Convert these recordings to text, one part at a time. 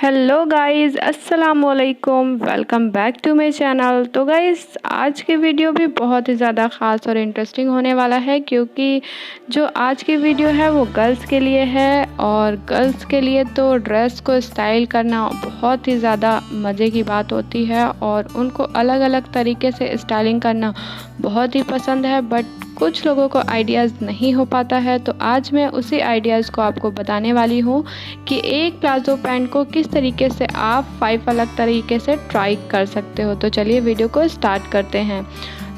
Hello guys, अस्सलाम वालेकुम। Welcome back to my channel. तो गाइस, आज की वीडियो भी बहुत ही ज़्यादा ख़ास और इंटरेस्टिंग होने वाला है, क्योंकि जो आज की वीडियो है वो गर्ल्स के लिए है। और गर्ल्स के लिए तो ड्रेस को स्टाइल करना बहुत ही ज़्यादा मज़े की बात होती है और उनको अलग अलग तरीके से स्टाइलिंग करना बहुत ही पसंद है। बट कुछ लोगों को आइडियाज़ नहीं हो पाता है, तो आज मैं उसी आइडियाज़ को आपको बताने वाली हूँ कि एक प्लाज़ो पैंट को किस तरीके से आप 5 अलग तरीके से ट्राई कर सकते हो। तो चलिए वीडियो को स्टार्ट करते हैं।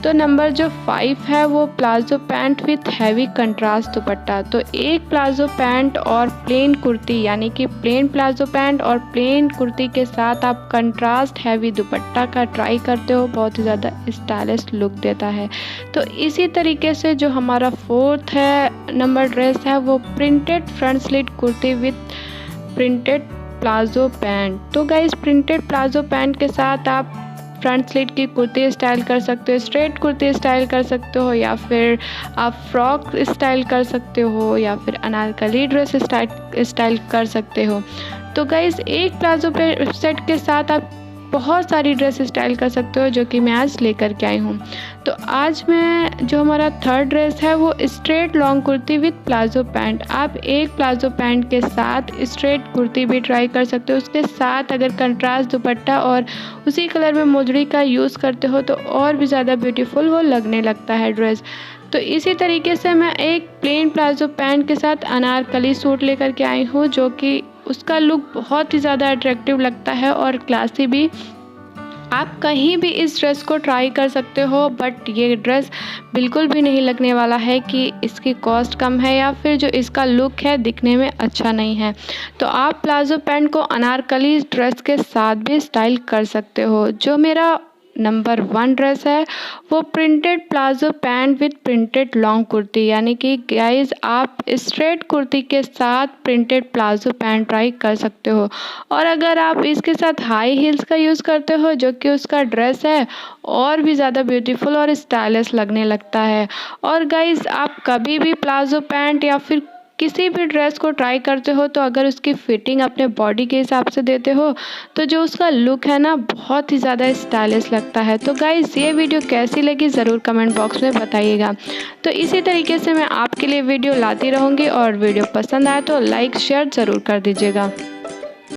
तो नंबर जो 5 है वो palazzo pant with heavy contrast दुपट्टा। तो एक प्लाज़ो पैंट और प्लेन कुर्ती, यानी कि प्लेन प्लाज़ो पैंट और प्लेन कुर्ती के साथ आप कंट्रास्ट हैवी दुपट्टा का ट्राई करते हो, बहुत ही ज़्यादा स्टाइलिश लुक देता है। तो इसी तरीके से जो हमारा 4th है नंबर ड्रेस है वो printed front slit kurti with printed palazzo pant. तो गाइस, प्रिंटेड प्लाज़ो पैंट के साथ आप फ्रंट स्लिट की कुर्ती स्टाइल कर सकते हो, स्ट्रेट कुर्ती स्टाइल कर सकते हो, या फिर आप फ्रॉक स्टाइल कर सकते हो, या फिर अनारकली ड्रेस स्टाइल कर सकते हो। तो गाइस, एक प्लाज़ो सेट के साथ आप बहुत सारी ड्रेस स्टाइल कर सकते हो, जो कि मैं आज लेकर के आई हूँ। तो आज मैं जो हमारा 3rd ड्रेस है वो straight long kurti with palazzo pant. आप एक प्लाज़ो पैंट के साथ स्ट्रेट कुर्ती भी ट्राई कर सकते हो, उसके साथ अगर कंट्रास्ट दुपट्टा और उसी कलर में मोजड़ी का यूज़ करते हो तो और भी ज़्यादा ब्यूटीफुल वो लगने लगता है ड्रेस। तो इसी तरीके से मैं एक प्लेन प्लाज़ो पैंट के साथ अनारकली सूट लेकर के आई हूँ, जो कि उसका लुक बहुत ही ज़्यादा अट्रैक्टिव लगता है और क्लासी भी। आप कहीं भी इस ड्रेस को ट्राई कर सकते हो, बट ये ड्रेस बिल्कुल भी नहीं लगने वाला है कि इसकी कॉस्ट कम है या फिर जो इसका लुक है दिखने में अच्छा नहीं है। तो आप प्लाज़ो पैंट को अनारकली ड्रेस के साथ भी स्टाइल कर सकते हो। जो मेरा नंबर 1 ड्रेस है वो printed palazzo pant with printed long kurti, यानी कि गाइस आप स्ट्रेट कुर्ती के साथ प्रिंटेड प्लाज़ो पैंट ट्राई कर सकते हो। और अगर आप इसके साथ हाई हील्स का यूज़ करते हो, जो कि उसका ड्रेस है और भी ज़्यादा ब्यूटीफुल और स्टाइलिश लगने लगता है। और गाइस, आप कभी भी प्लाज़ो पैंट या फिर किसी भी ड्रेस को ट्राई करते हो तो अगर उसकी फिटिंग अपने बॉडी के हिसाब से देते हो तो जो उसका लुक है ना, बहुत ही ज़्यादा स्टाइलिश लगता है। तो गाइस, ये वीडियो कैसी लगी ज़रूर कमेंट बॉक्स में बताइएगा। तो इसी तरीके से मैं आपके लिए वीडियो लाती रहूँगी, और वीडियो पसंद आए तो लाइक शेयर ज़रूर कर दीजिएगा।